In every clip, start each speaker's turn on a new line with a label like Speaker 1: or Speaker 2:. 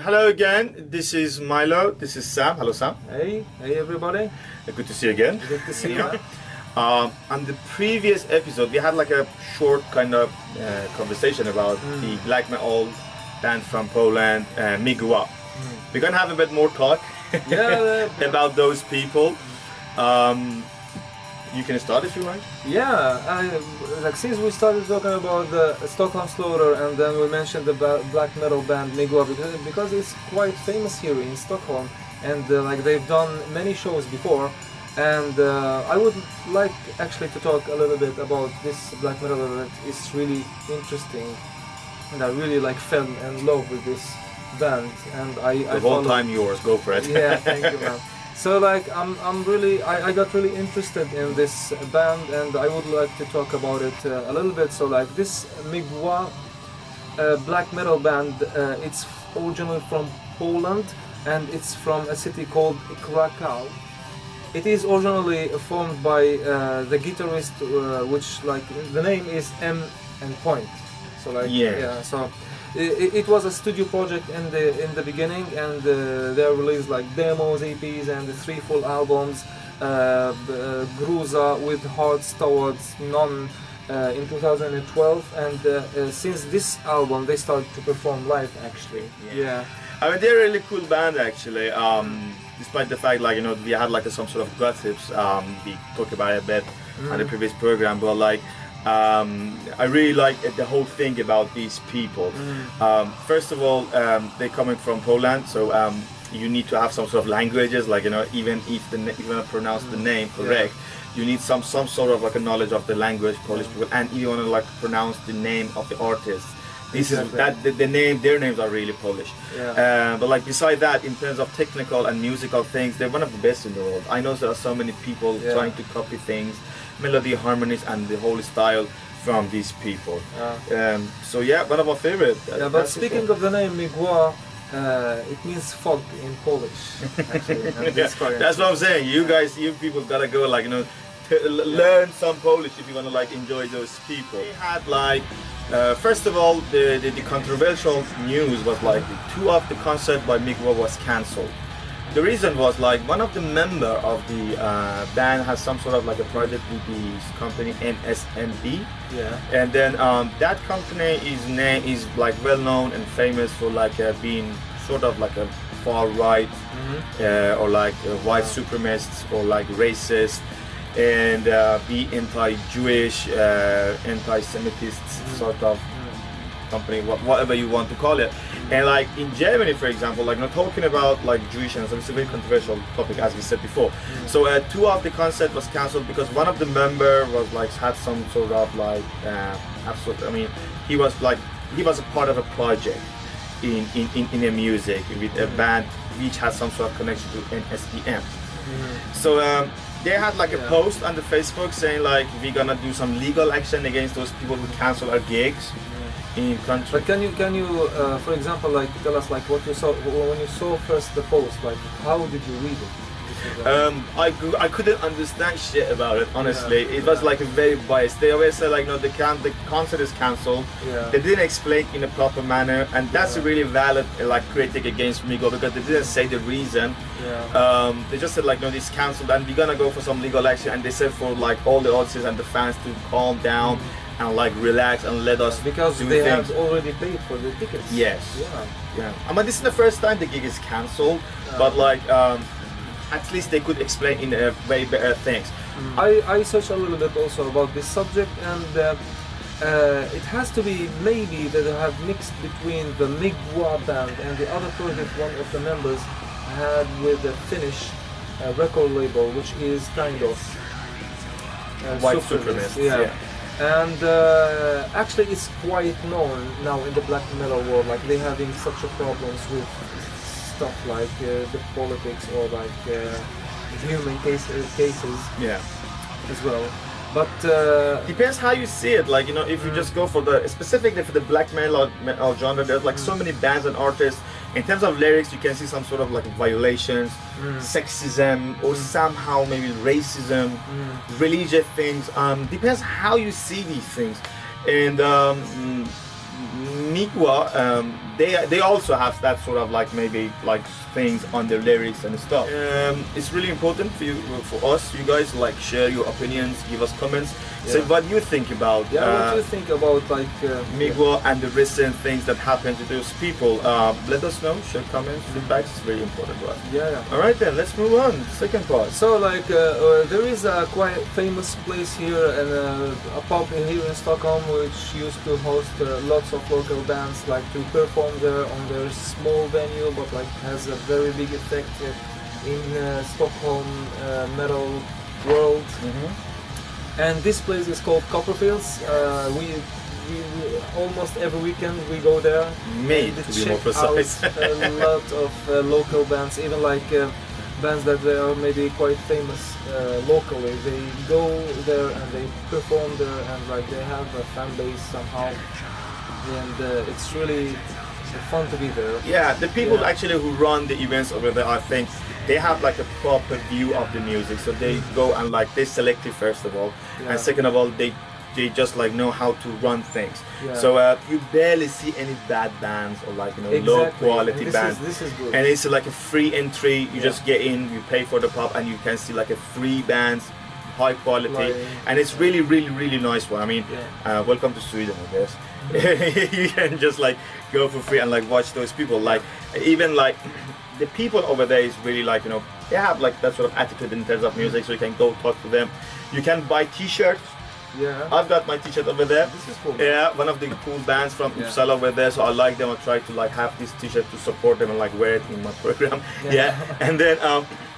Speaker 1: Hello again, this is Milo, this is Sam. Hello Sam.
Speaker 2: Hey everybody.
Speaker 1: Good to see you again.
Speaker 2: Good to see you.
Speaker 1: On the previous episode we had like a short kind of conversation about the black metal band from Poland, Mgla. We're gonna have a bit more talk about those people. You can start if you like.
Speaker 2: Yeah, like since we started talking about the Stockholm Slaughter and then we mentioned the black metal band Mgla because it's quite famous here in Stockholm and like they've done many shows before, and I would like actually to talk a little bit about this black metal that is really interesting, and I really like fell in love with this band, and
Speaker 1: the whole time yours. Go for it.
Speaker 2: Yeah, thank you, man. So like I got really interested in this band, and I would like to talk about it a little bit. So like this Mgla black metal band, it's originally from Poland and it's from a city called Krakow. It is originally formed by the guitarist, which like the name is M and Point. So like yeah, so. It was a studio project in the beginning, and they released like demos, EPs, and 3 full albums. Gruza with Hearts Towards None in 2012, and since this album they started to perform live actually. Yeah.
Speaker 1: I mean they're a really cool band actually. Despite the fact like we had like some sort of gossips, we talked about it a bit on the previous program, but like. I really like the whole thing about these people. First of all, they're coming from Poland, so you need to have some sort of languages, like even if you want to pronounce the name correct, you need some sort of like a knowledge of the language, Polish people, and you want to like pronounce the name of the artist. This is that their names are really Polish. But like beside that, in terms of technical and musical things, they're one of the best in the world. I know there are so many people trying to copy things, melody, harmonies, and the whole style from these people. So yeah, one of our favorite.
Speaker 2: But speaking of the name Mgla, it means fog in Polish. Actually,
Speaker 1: that's what I'm saying. You people gotta go like learn some Polish if you wanna like enjoy those people. They had like. First of all, the controversial news was like 2 of the concert by Mgla was cancelled. The reason was like one of the member of the band has some sort of like a project with this company NSMB. And then that company is like well known and famous for like being sort of like a far right or like white supremacist or like racist, and be anti-Jewish, anti-Semitist sort of company, whatever you want to call it. And like in Germany, for example, like not talking about like Jewish, and it's a very controversial topic as we said before. So 2 of the concert was cancelled because one of the member was like had some sort of like he was a part of a project in a music with a band which has some sort of connection to NSEM. So they had like a post on the Facebook saying like we're gonna do some legal action against those people who cancel our gigs in country.
Speaker 2: But can you for example like tell us like what you saw when you saw first the post, like how did you read it?
Speaker 1: I couldn't understand shit about it, honestly. It was like very biased. They always say like no, the concert is cancelled. They didn't explain in a proper manner, and that's a really valid like critic against Mgla because they didn't say the reason. They just said like no, it's cancelled and we're gonna go for some legal action, and they said for like all the audiences and the fans to calm down and like relax and let us
Speaker 2: because
Speaker 1: do
Speaker 2: they
Speaker 1: things.
Speaker 2: have already paid for the tickets.
Speaker 1: Yes. I mean this is the first time the gig is cancelled, but like at least they could explain in a way better things.
Speaker 2: I searched a little bit also about this subject, and it has to be maybe that they have mixed between the Mgla band and the other project one of the members had with the Finnish record label, which is kind of
Speaker 1: white supremacist.
Speaker 2: And actually it's quite known now in the black metal world, like they're having such a problems with stuff like the politics or like human cases as well. But
Speaker 1: depends how you see it. Like if you just go for specifically for the black metal genre, there's like so many bands and artists. In terms of lyrics, you can see some sort of like violations, sexism, or somehow maybe racism, religious things. Depends how you see these things. And Mgla, they also have that sort of like maybe like things on their lyrics and stuff. It's really important for you, for us, you guys, like share your opinions, give us comments.
Speaker 2: Yeah.
Speaker 1: So what you think about
Speaker 2: what do you think about like
Speaker 1: Mgla and the recent things that happened to those people? Let us know, share comments, feedback. It's very important to us.
Speaker 2: Yeah.
Speaker 1: All right then, let's move on. Second part.
Speaker 2: So like there is a quite famous place here and a pub here in Stockholm which used to host lots of local bands like to perform there on their small venue, but like has a very big effect in Stockholm metal world. And this place is called Copperfields. We almost every weekend we go there.
Speaker 1: To be more precise.
Speaker 2: Out a lot of local bands, even like bands that they are maybe quite famous locally. They go there and they perform there, and like they have a fan base somehow, and it's really fun to be there.
Speaker 1: Yeah, the people actually who run the events over there, I think they have like a proper view of the music, so they go and like they select it first of all, and second of all they just like know how to run things. So you barely see any bad bands or like low quality bands.
Speaker 2: This is good.
Speaker 1: And it's like a free entry. You just get in, you pay for the pub, and you can see like a free bands, high quality, and it's really nice one. I mean, welcome to Sweden, I guess. You can just like go for free and like watch those people. Like even like the people over there is really like they have like that sort of attitude in terms of music, so you can go talk to them. You can buy t-shirts. I've got my t-shirt over there.
Speaker 2: This is cool.
Speaker 1: Yeah, one of the cool bands from Uppsala over there, so I like them. I try to like have this t-shirt to support them and like wear it in my program. And then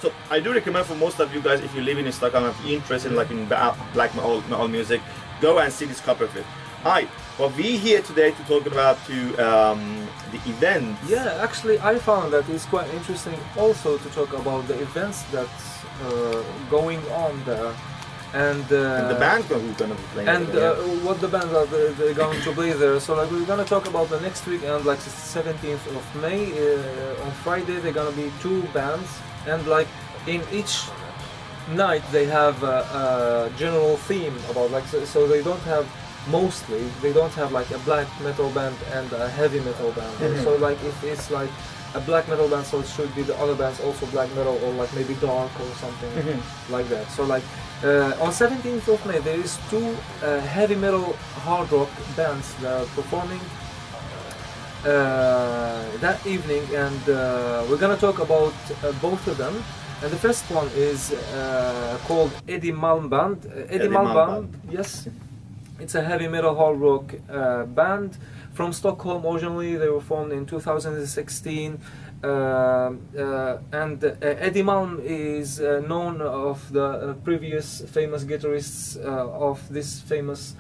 Speaker 1: so I do recommend for most of you guys, if you live in Stockholm, if you're interested like in black metal music, go and see this Copperfield. Hi, well, we here today to talk about the event.
Speaker 2: Yeah, actually I found that it's quite interesting also to talk about the events that's going on there. And
Speaker 1: the bands who's gonna be playing.
Speaker 2: And what the bands are they're going to play there. So like we're gonna talk about the next week, and like the 17th of May on Friday they're gonna be 2 bands, and like in each night they have a general theme about like so they don't have like a black metal band and a heavy metal band. So like if it's like a black metal band, so it should be the other bands also black metal or like maybe dark or something like that. So like on 17th of May there is 2 heavy metal hard rock bands that are performing that evening, and we're gonna talk about both of them. And the first one is called Eddie Malm Band. Eddie Malm Band, yes. It's a heavy metal hard rock band from Stockholm originally. They were formed in 2016. And Eddie Malm is known of the previous famous guitarists of this famous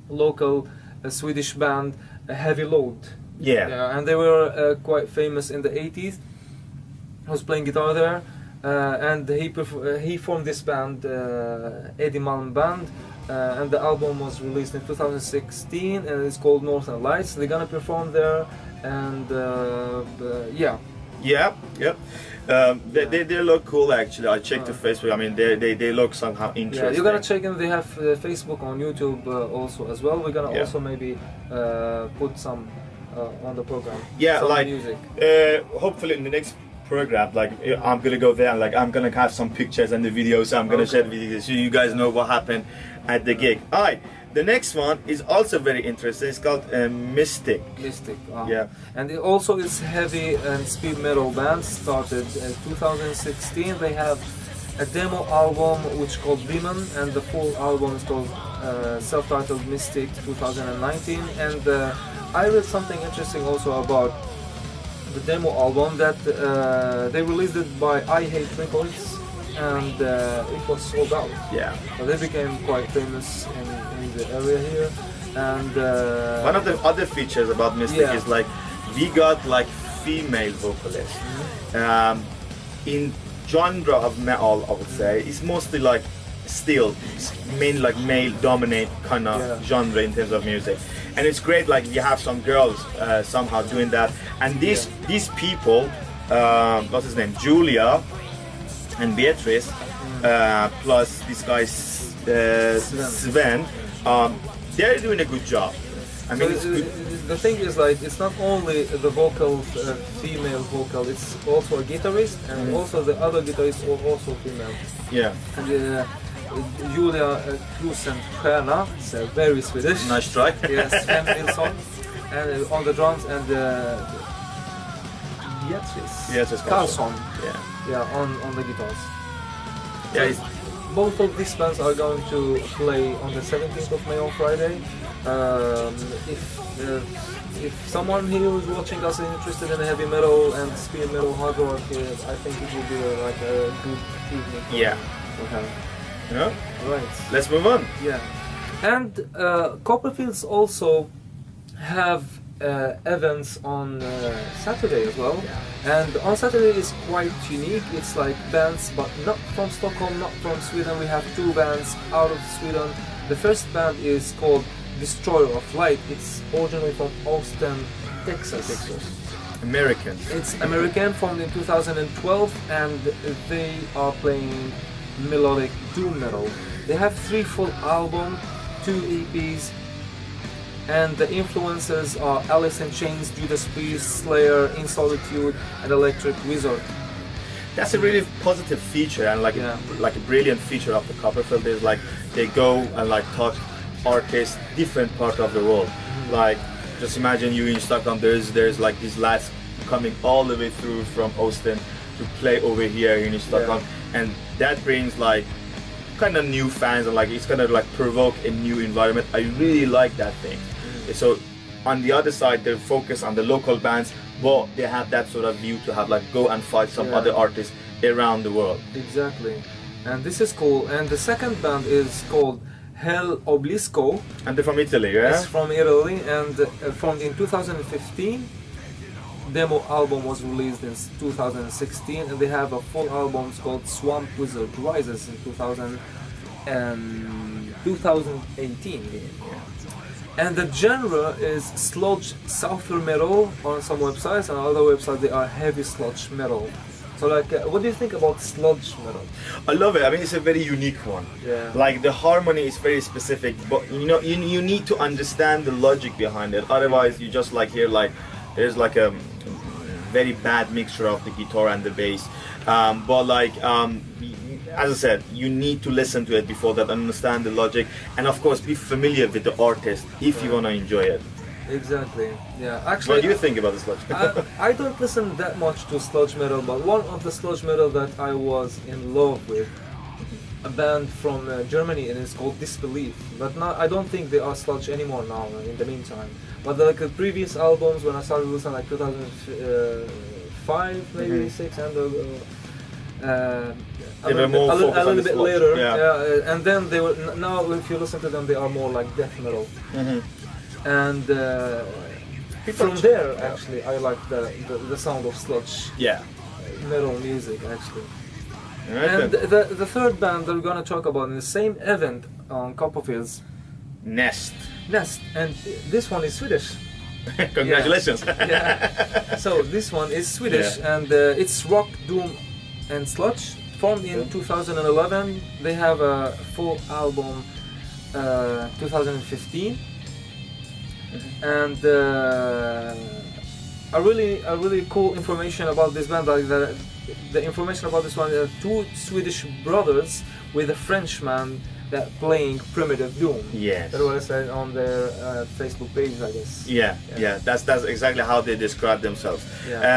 Speaker 2: local Swedish band Heavy Load. And they were quite famous in the 80s. He was playing guitar there, and he formed this band, Eddie Malm Band, and the album was released in 2016, and it's called Northern Lights. They're gonna perform there, and
Speaker 1: they look cool actually. I checked the Facebook. I mean, they look somehow interesting.
Speaker 2: Yeah, you're gonna check them. They have Facebook on YouTube also as well. We're gonna also maybe put some on the program.
Speaker 1: Yeah,
Speaker 2: some
Speaker 1: like
Speaker 2: music.
Speaker 1: Hopefully in the next program, like I'm gonna go there and like I'm gonna have some pictures and the videos. So I'm gonna share the videos so you guys know what happened at the gig. Alright, the next one is also very interesting. It's called Mystic.
Speaker 2: Mystic. And it also is heavy and speed metal band. Started in 2016. They have a demo album which is called Demon, and the full album is called self-titled Mystic 2019. And I read something interesting also about the demo album, that they released it by I Hate Records, and it was sold out. So they became quite famous in the area here. And
Speaker 1: one of the other features about Mystic is like we got like female vocalists. In genre of metal, I would say it's mostly like still mainly like male dominate kind of genre in terms of music, and it's great like you have some girls somehow doing that, and these people, what's his name, Julia and Beatrice, plus this guy Sven, they're doing a good job. I mean,
Speaker 2: so the thing is like it's not only the vocal, female vocal. It's also a guitarist, and also the other guitarists are also female.
Speaker 1: Yeah.
Speaker 2: And Julia Krusenstjerna, it's very Swedish.
Speaker 1: Nice try.
Speaker 2: Yes, Sven Nilsson, and on the drums, and Beatrice Karlsson.
Speaker 1: Yeah.
Speaker 2: On the guitars.
Speaker 1: Yeah.
Speaker 2: So both of these bands are going to play on the 17th of May on Friday. If someone here who's watching us is interested in heavy metal and speed metal, hard rock, I think it will be like a good evening.
Speaker 1: Yeah.
Speaker 2: Okay.
Speaker 1: Yeah.
Speaker 2: Right.
Speaker 1: Let's move on.
Speaker 2: Yeah. And Copperfields also have events on Saturday as well. And on Saturday is quite unique. It's like bands, but not from Stockholm, not from Sweden. We have two bands out of Sweden. The first band is called Destroyer of Light. It's originally from Austin, Texas.
Speaker 1: American.
Speaker 2: It's American, formed in 2012, and they are playing melodic doom metal. They have 3 full albums, 2 EPs, and the influences are Alice in Chains, Judas Priest, Slayer, In Solitude, and Electric Wizard.
Speaker 1: That's a really positive feature, and like a brilliant feature of the Copperfield is like they go and like talk artists different part of the world. Like just imagine you in Stockholm, there's like these lads coming all the way through from Austin to play over here in Stockholm, and that brings like kind of new fans, and like it's gonna like provoke a new environment. I really like that thing. So on the other side, they focus on the local bands, but they have that sort of view to have like go and fight some other artists around the world.
Speaker 2: Exactly, and this is cool. And the second band is called Hell Oblisco.
Speaker 1: And they're from Italy, yeah?
Speaker 2: It's from Italy, and formed in 2015. Demo album was released in 2016, and they have a full album called Swamp Wizard Rises in 2018. And the genre is sludge sulfur metal on some websites, and on other websites they are heavy sludge metal. So like, what do you think about sludge metal?
Speaker 1: I love it. I mean, it's a very unique one.
Speaker 2: Yeah.
Speaker 1: Like the harmony is very specific, but you know, you need to understand the logic behind it. Otherwise, you just like hear like there's like a very bad mixture of the guitar and the bass. But like, as I said, you need to listen to it before that, understand the logic, and of course be familiar with the artist if you want to enjoy it.
Speaker 2: Exactly. Yeah. Actually,
Speaker 1: what do you think about the sludge?
Speaker 2: I don't listen that much to sludge metal, but one of the sludge metal that I was in love with, a band from Germany, and it's called Disbelief. But not, I don't think they are sludge anymore now. In the meantime, but like the previous albums, when I started listening, like 2005, maybe 6, and a little bit later, and then they were now. If you listen to them, they are more like death metal. And from there, actually, I like the sound of sludge metal music, actually. Right, and the third band that we're gonna talk about in the same event on Copperfields,
Speaker 1: Nest,
Speaker 2: and this one is Swedish.
Speaker 1: Congratulations!
Speaker 2: So this one is Swedish, and it's rock, doom, and sludge. Formed in 2011, they have a full album, 2015. And a really cool information about this band, like the information about this one, two Swedish brothers with a Frenchman that playing primitive doom.
Speaker 1: Yes.
Speaker 2: That's what I said on their Facebook page, I guess.
Speaker 1: Yeah. That's exactly how they describe themselves.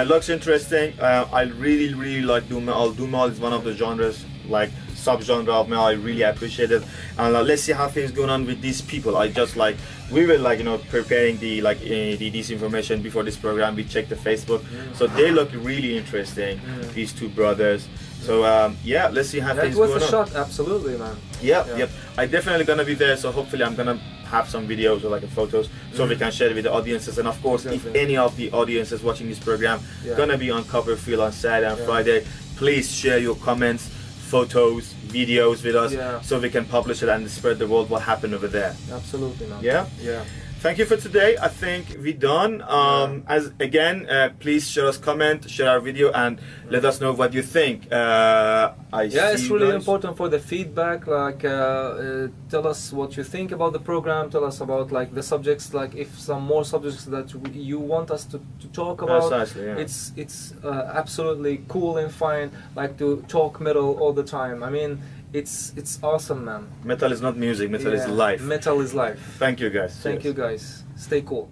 Speaker 1: Looks interesting. I really like doom metal. Doom metal is one of the genres, like subgenre of metal. I really appreciate it. And let's see how things going on with these people. I just like, we were like, you know, preparing this information before this program. We checked the Facebook, so they look really interesting. These two brothers. So let's see how things going on.
Speaker 2: That was a shot, absolutely, man.
Speaker 1: Yep. I definitely gonna be there. So hopefully I'm gonna have some videos or like photos, so we can share it with the audiences. And of course, if any of the audiences watching this program gonna be on Copperfield on Saturday and Friday, please share your comments, photos, videos with us, so we can publish it and spread the word what happened over there.
Speaker 2: Absolutely, man.
Speaker 1: Yeah. thank you for today. I think we done. As again, please share us comment, share our video, and let us know what you think.
Speaker 2: It's really important for the feedback. Like, tell us what you think about the program. Tell us about like the subjects. Like, if some more subjects that you want us to talk about.
Speaker 1: Precisely, yeah.
Speaker 2: It's absolutely cool and fine. Like to talk metal all the time. I mean, it's awesome, man.
Speaker 1: Metal is not music. Metal is life.
Speaker 2: Metal is life.
Speaker 1: Thank you, guys.
Speaker 2: Thank you, guys. Stay cool.